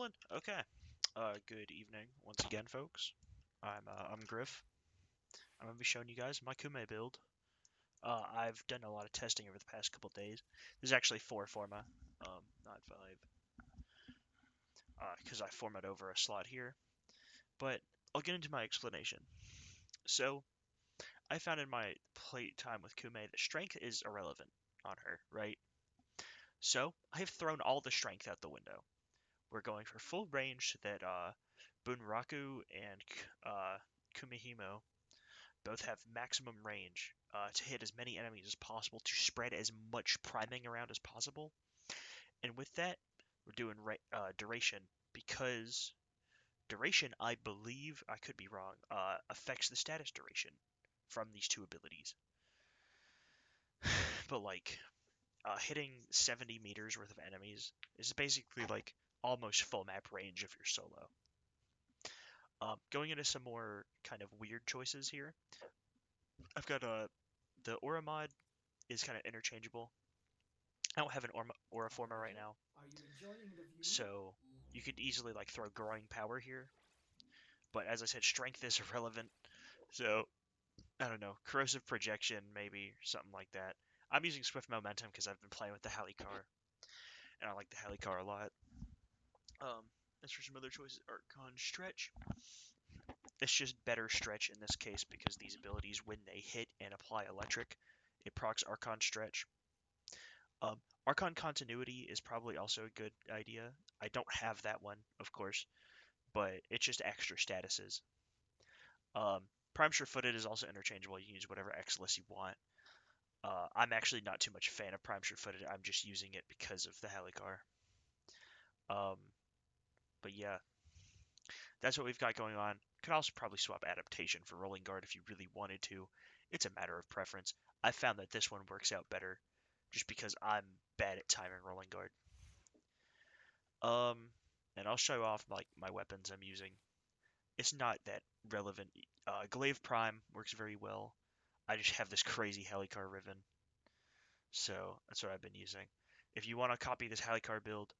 Rolling? Okay. Good evening once again, folks. I'm Griff. I'm gonna be showing you guys my koumei build. I've done a lot of testing over the past couple days. There's actually 4 forma, not 5, because I format over a slot here. But I'll get into my explanation. So I found in my play time with koumei that strength is irrelevant on her, right? So I have thrown all the strength out the window. We're going for full range so that Bunraku and Kumihimo both have maximum range to hit as many enemies as possible to spread as much priming around as possible. And with that, we're doing duration because duration, I believe, I could be wrong, affects the status duration from these two abilities. But like hitting 70 meters worth of enemies is basically like almost full map range if you're solo. Going into some more kind of weird choices here, I've got the aura mod is kind of interchangeable. I don't have an aura forma right now, so you could easily like throw growing power here. But as I said, strength is irrelevant, so I don't know, corrosive projection maybe something like that. I'm using swift momentum because I've been playing with the Helicar, and I like the Helicar a lot. As for some other choices, Archon stretch. It's just better stretch in this case because these abilities, when they hit and apply electric, it procs Archon stretch. Archon continuity is probably also a good idea. I don't have that one, of course, but it's just extra statuses. Prime Sure-Footed is also interchangeable. You can use whatever X-list you want. I'm actually not too much a fan of Prime Sure-Footed. I'm just using it because of the Helicar. But yeah, that's what we've got going on. Could also probably swap Adaptation for Rolling Guard if you really wanted to. It's a matter of preference. I found that this one works out better just because I'm bad at timing Rolling Guard. And I'll show off like my weapons I'm using. It's not that relevant. Glaive Prime works very well. I just have this crazy Helicar Riven, so that's what I've been using. If you want to copy this Helicar build,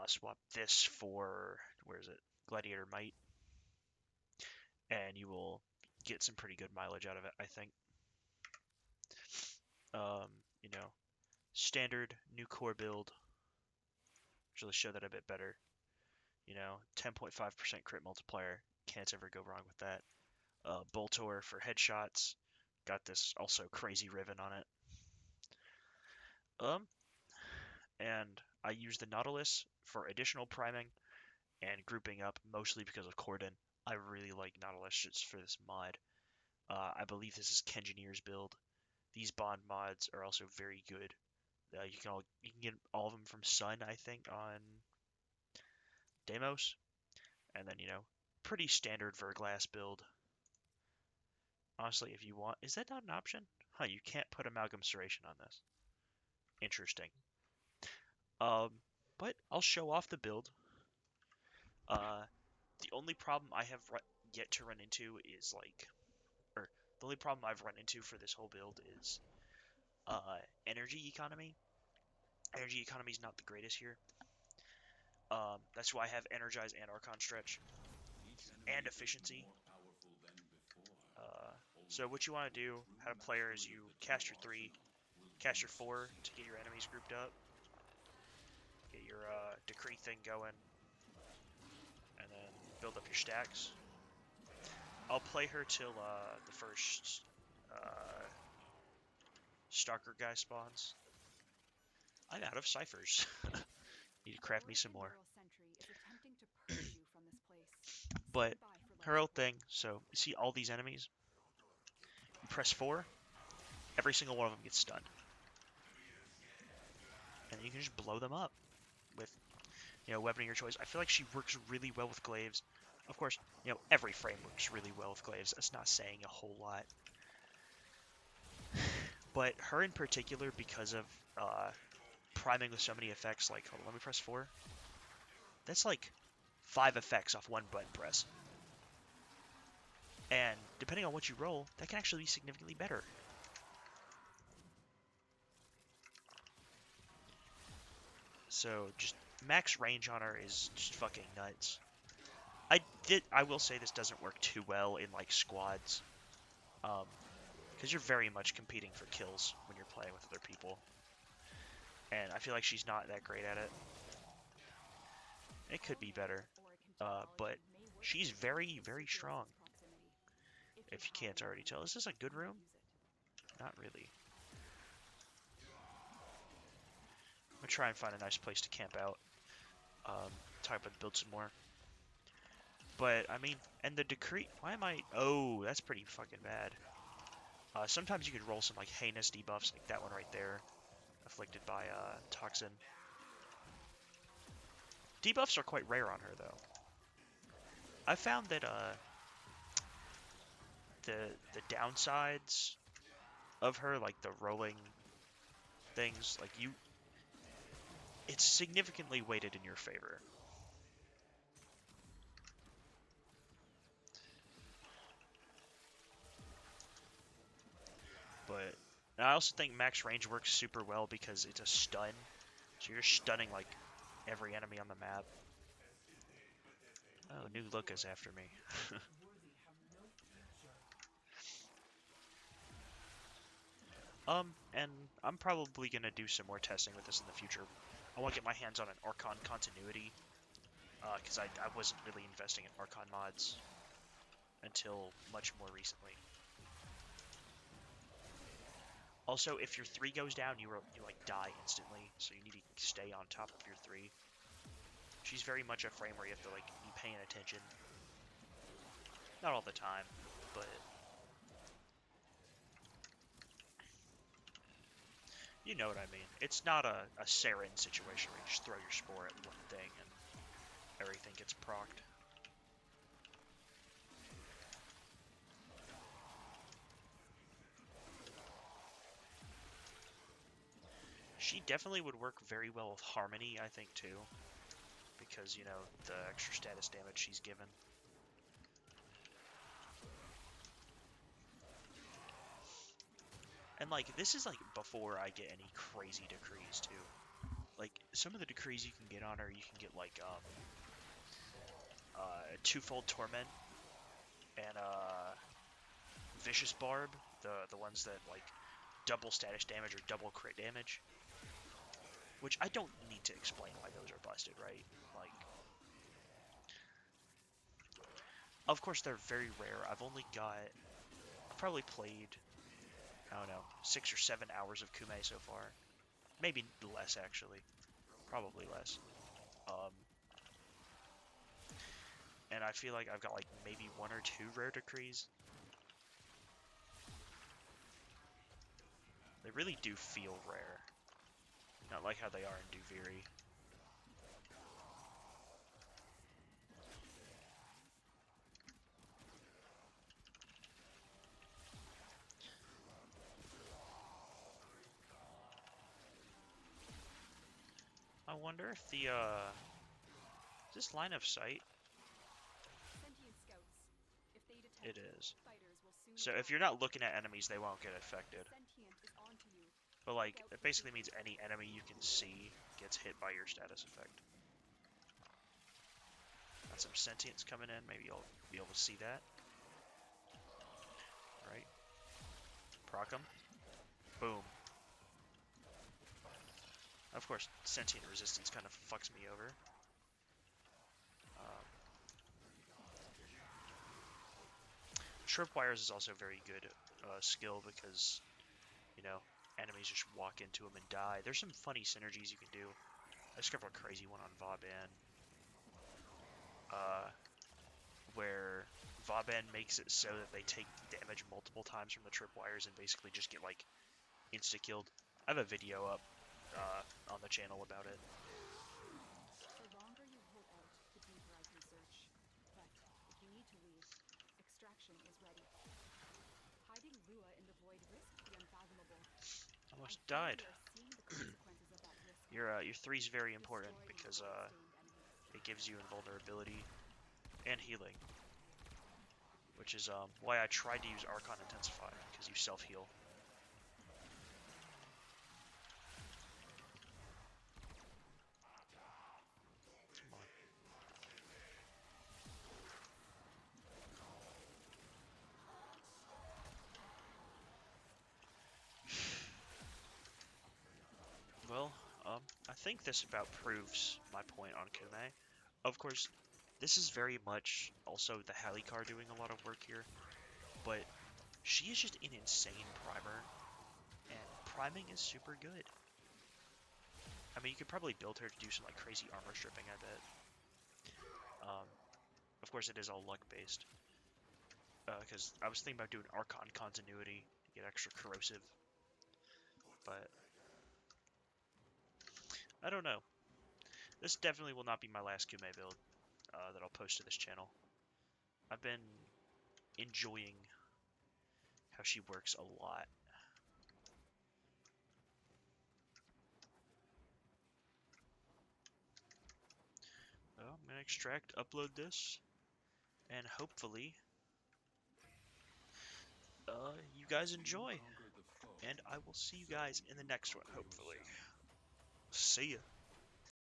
swap this for where is it? Gladiator Might, and you will get some pretty good mileage out of it, I think. You know, standard new core build. Actually, show that a bit better. 10.5% crit multiplier. Can't ever go wrong with that. Boltor for headshots. Got this also crazy Riven on it. And I use the Nautilus for additional priming and grouping up, mostly because of Corden. I really like Nautilus just for this mod. I believe this is Kengineer's build. These bond mods are also very good. You can get all of them from Sun, I think, on Deimos. And then, pretty standard Verglass build. Honestly, if you want, is that not an option? Huh, you can't put Amalgam Serration on this. Interesting. But I'll show off the build. The only problem I have yet to run into is or the only problem I've run into for this whole build is energy economy. Energy economy is not the greatest here. That's why I have Energize and Archon Stretch and Efficiency. So what you want to do, how to player, is you cast your 3, cast your 4 to get your enemies grouped up, get your decree thing going, and then build up your stacks. I'll play her till the first Stalker guy spawns. I'm out of ciphers. Need to craft me some more. But her old thing, so you see all these enemies, you press 4, every single one of them gets stunned. And then you can just blow them up with, weapon of your choice. I feel like she works really well with glaives. Of course, every frame works really well with glaives. That's not saying a whole lot. But her in particular, because of priming with so many effects, like, hold on, let me press 4. That's like 5 effects off one button press. And depending on what you roll, that can actually be significantly better. So just max range on her is just fucking nuts. I will say this doesn't work too well in like squads, because you're very much competing for kills when you're playing with other people, and I feel like she's not that great at it. It could be better, but she's very, very strong. If you can't already tell, is this a good room? Not really. I'm gonna try and find a nice place to camp out. Talk about the build some more. But I mean, and the decree. Why am I? Oh, that's pretty fucking bad. Sometimes you could roll some like heinous debuffs, like that one right there, afflicted by toxin. Debuffs are quite rare on her though. I found that the downsides of her, like the rolling things, like it's significantly weighted in your favor. But I also think max range works super well because it's a stun, so you're stunning like every enemy on the map. Oh, New Look is after me. And I'm probably gonna do some more testing with this in the future. I want to get my hands on an Archon continuity, because I wasn't really investing in Archon mods until much more recently. Also, if your 3 goes down, you like die instantly, so you need to stay on top of your 3. She's very much a frame where you have to like be paying attention. Not all the time, but you know what I mean. It's not a Saren situation where you just throw your spore at one thing and everything gets procced. She definitely would work very well with Harmony, I think, too. Because, you know, the extra status damage she's given. And, like, this is, like, before I get any crazy decrees, too. Like, some of the decrees you can get on her, you can get, like, Twofold Torment and, Vicious Barb, the ones that, like, double status damage or double crit damage. Which I don't need to explain why those are busted, right? Like, of course they're very rare. I've probably played, I don't know, 6 or 7 hours of koumei so far. Maybe less, actually. Probably less. And I feel like I've got like maybe 1 or 2 rare decrees. They really do feel rare. Not like how they are in Duviri. I wonder if the, is this line of sight? It is. So if you're not looking at enemies, they won't get affected. But like, it basically means any enemy you can see gets hit by your status effect. Got some sentience coming in, maybe you'll be able to see that. Right? Proc 'em. Boom. Of course, sentient resistance kind of fucks me over. Tripwires is also very good skill because, you know, enemies just walk into them and die. There's some funny synergies you can do. I discovered a crazy one on Vauban, where Vauban makes it so that they take damage multiple times from the tripwires and basically just get like insta-killed. I have a video up on the channel about it. The longer you hold out, the deeper I can search. But if you need to leave, extraction is ready. Hiding Lua in the void risks the unfathomable. Almost died. Your 3 is very important because it gives you invulnerability and healing, which is why I tried to use Archon Intensify, because you self-heal. think this about proves my point on koumei. Of course, this is very much also the Hallie car doing a lot of work here, but she is just an insane primer, and priming is super good. I mean, you could probably build her to do some like crazy armor stripping, I bet. Um, of course, it is all luck based, because I was thinking about doing Archon continuity to get extra corrosive, but I don't know. This definitely will not be my last koumei build that I'll post to this channel. I've been enjoying how she works a lot. So I'm gonna extract, upload this, and hopefully you guys enjoy. And I will see you guys in the next one, hopefully. See ya.